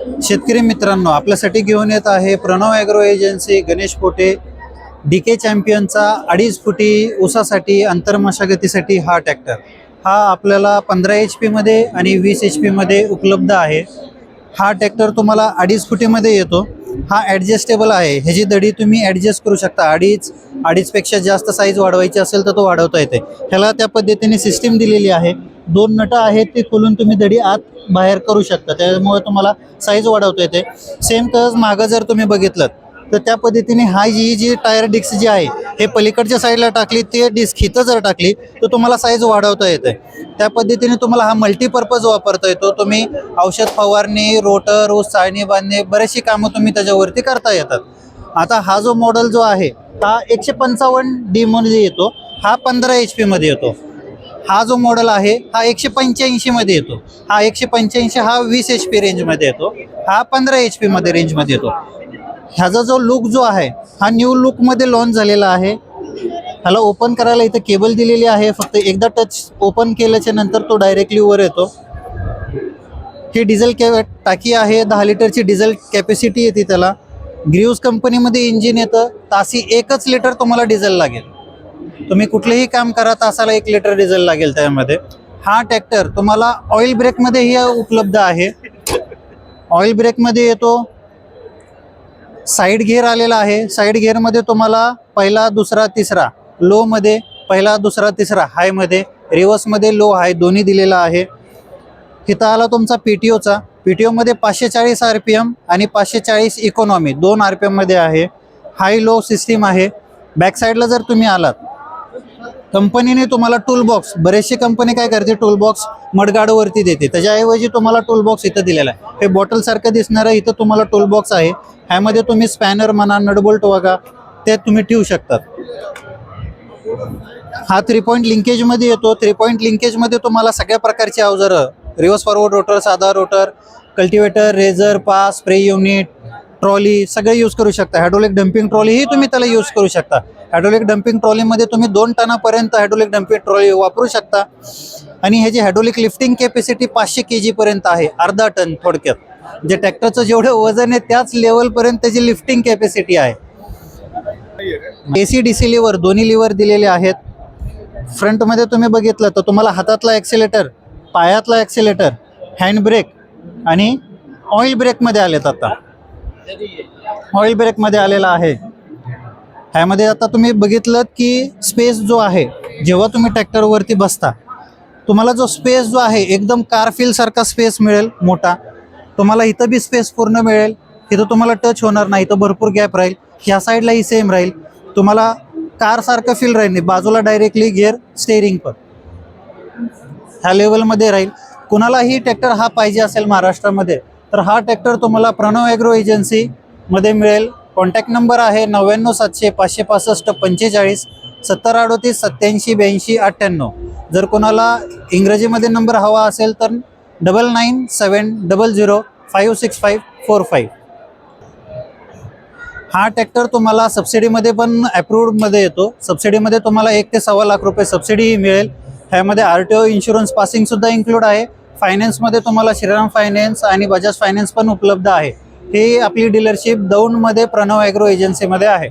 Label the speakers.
Speaker 1: शेतकरी मित्रांनो, आपल्यासाठी घेऊन येत आहे Pranav agro agency Ganesh Pote DK चॅम्पियनचा 2.5 फुटी ऊसासाठी अंतरमशागतीसाठी हा ट्रॅक्टर। हा आपल्याला 15 HP मध्ये आणि 20 HP मध्ये उपलब्ध आहे। हा ट्रॅक्टर तुम्हाला 2.5 फुटीमध्ये येतो। हा ॲडजस्टेबल आहे, ह्याची दडी तुम्ही ॲडजस्ट करू शकता। 2.5 पेक्षा जास्त साईज वाढवायची असेल तर तो वाढवता येते। ह्याला त्या पद्धतीने सिस्टीम दिलेली आहे। 2 नट आहेत, ते खोलून तुम्ही दडी आत बाहेर करू शकता, त्यामुळे तुम्हाला साईज वाढवता येते। सेम तस मागं जर तुम्ही बघितलं तर त्या पद्धतीने ही जी टायर डिस्क जी आहे हे पलीकडच्या साईडला टाकली, ते डिस्क इथं जर टाकली तर तुम्हाला साईज वाढवता येते। त्या पद्धतीने तुम्हाला हा मल्टीपर्पज वापरता येतो। तुम्ही औषध फवारणी, रोटर, ऊस चाळणी बांधणे, बरेचशी कामं तुम्ही त्याच्यावरती करता येतात। आता हा जो मॉडेल जो आहे हा 155D मध्ये येतो, हा 15 HP मध्ये येतो। हा जो मॉडेल आहे हा 185 मध्ये येतो। हा 185 हा 20 HP रेंजमध्ये येतो, हा 15 HP मध्ये रेंजमध्ये येतो। ह्याचा जो लुक जो आहे हा न्यू लुकमध्ये लॉन्च झालेला आहे। ह्याला ओपन करायला इथे केबल दिलेली आहे, फक्त एकदा टच ओपन केल्याच्या नंतर तो डायरेक्टली वर येतो। ही डिझेल टाकी आहे, 10 लिटरची डिझेल कॅपॅसिटी येते त्याला। ग्रीव्स कंपनीमध्ये इंजिन येतं, तासी 1 लिटर तुम्हाला डिझेल लागेल। तुम्ही कुठलेही काम करा तासाला 1 लिटर डिझेल लागेल त्यामध्ये। हा ट्रॅक्टर तुम्हाला ऑइल ब्रेकमध्येही उपलब्ध आहे। ऑइल ब्रेकमध्ये येतो, साईड गिअर आलेला आहे। साईड गिअरमध्ये तुम्हाला पहिला, दुसरा, तिसरा, लो मध्ये पहिला, दुसरा, तिसरा, हाय मध्ये, रिव्हर्समध्ये लो हाय दोन्ही दिलेला आहे। इथं आला तुमचा PTOचा, PTO मध्ये 540 RPM आणि 540 इकॉनॉमी 2 RPM मध्ये आहे। हाय लो सिस्टीम आहे। बॅक साईडला जर तुम्ही आलात, कंपनीने तुम्हाला टूल बॉक्स, बरेचशी कंपनी काय करते टूल बॉक्स मडगाडवरती देते, त्याच्याऐवजी तुम्हाला टूल बॉक्स इथं दिलेला आहे। हे बॉटल सारखं दिसणारं इथं तुम्हाला टूल बॉक्स आहे। ह्यामध्ये तुम्ही स्पॅनर म्हणा, नटबोल्ट वगैरे ते तुम्ही ठेवू शकतात। हा 3 पॉईंट लिंकेजमध्ये येतो। 3 पॉईंट लिंकेजमध्ये तुम्हाला सगळ्या प्रकारची अवजारं, रिव्हर्स फॉरवर्ड रोटर, साधा rotor, cultivator, razor, pass, spray unit, trolley सगळे यूज करू शकता। हायड्रोलिक डम्पिंग ट्रॉलीही तुम्ही त्याला यूज करू शकता। हायड्रोलिक डम्पिंग ट्रॉलीमध्ये तुम्ही 2 टनापर्यंत हायड्रोलिक डम्पिंग ट्रॉली वापरू शकता। आणि ह्याची हायड्रोलिक लिफ्टिंग कॅपॅसिटी 500 kg पर्यंत आहे, अर्धा टन थोडक्यात। जे ट्रॅक्टरचं जेवढं वजन आहे त्याच लेवलपर्यंत त्याची लिफ्टिंग कॅपॅसिटी आहे। AC DC लिव्हर दोन्ही लिव्हर दिलेले आहेत। फ्रंटमध्ये तुम्ही बघितलं तर तुम्हाला हातातला ॲक्सिलेटर, पायातला ॲक्सिलेटर, हँड ब्रेक आणि ऑइल ब्रेकमध्ये आलेत। आता ऑइल ब्रेकमध्ये आलेला आहे। ह्यामध्ये आता तुम्ही बघितलं की स्पेस जो आहे, जेव्हा तुम्ही ट्रॅक्टरवरती बसता तुम्हाला जो स्पेस जो आहे एकदम कारफील सारखा स्पेस मिळेल मोठा। तुम्हाला इथं बी स्पेस पूर्ण मिळेल, इथं तुम्हाला टच होणार नाही, इथं भरपूर गॅप राहील। ह्या साईडलाही सेम राहील, तुम्हाला कार सारखं फील राहील नाही। बाजूला डायरेक्टली गिअर स्टेअरिंग पण ह्या लेवलमध्ये राहील। कुणालाही ट्रॅक्टर हा पाहिजे असेल महाराष्ट्रामध्ये तर हा ट्रॅक्टर तुम्हाला प्रणव ॲग्रो एजन्सीमध्ये मिळेल। कॉन्टॅक्ट नंबर आहे 99 700 565 45 70 38 87 82 98। जर कोणाला इंग्रजीमध्ये नंबर हवा असेल तर 99 700 565 45। हा ट्रॅक्टर तुम्हाला सबसिडीमध्ये पण अप्रूव्डमध्ये येतो। सबसिडीमध्ये तुम्हाला 1 ते 1.25 लाख रुपये सबसिडीही मिळेल। ह्यामध्ये RTO इन्शुरन्स पासिंगसुद्धा इन्क्लूड आहे। फायनान्समध्ये तुम्हाला श्रीराम फायनान्स आणि बजाज फायनान्स पण उपलब्ध आहे। ही आपली डीलरशिप दौंडमध्ये प्रणव ॲग्रो एजन्सीमध्ये आहे।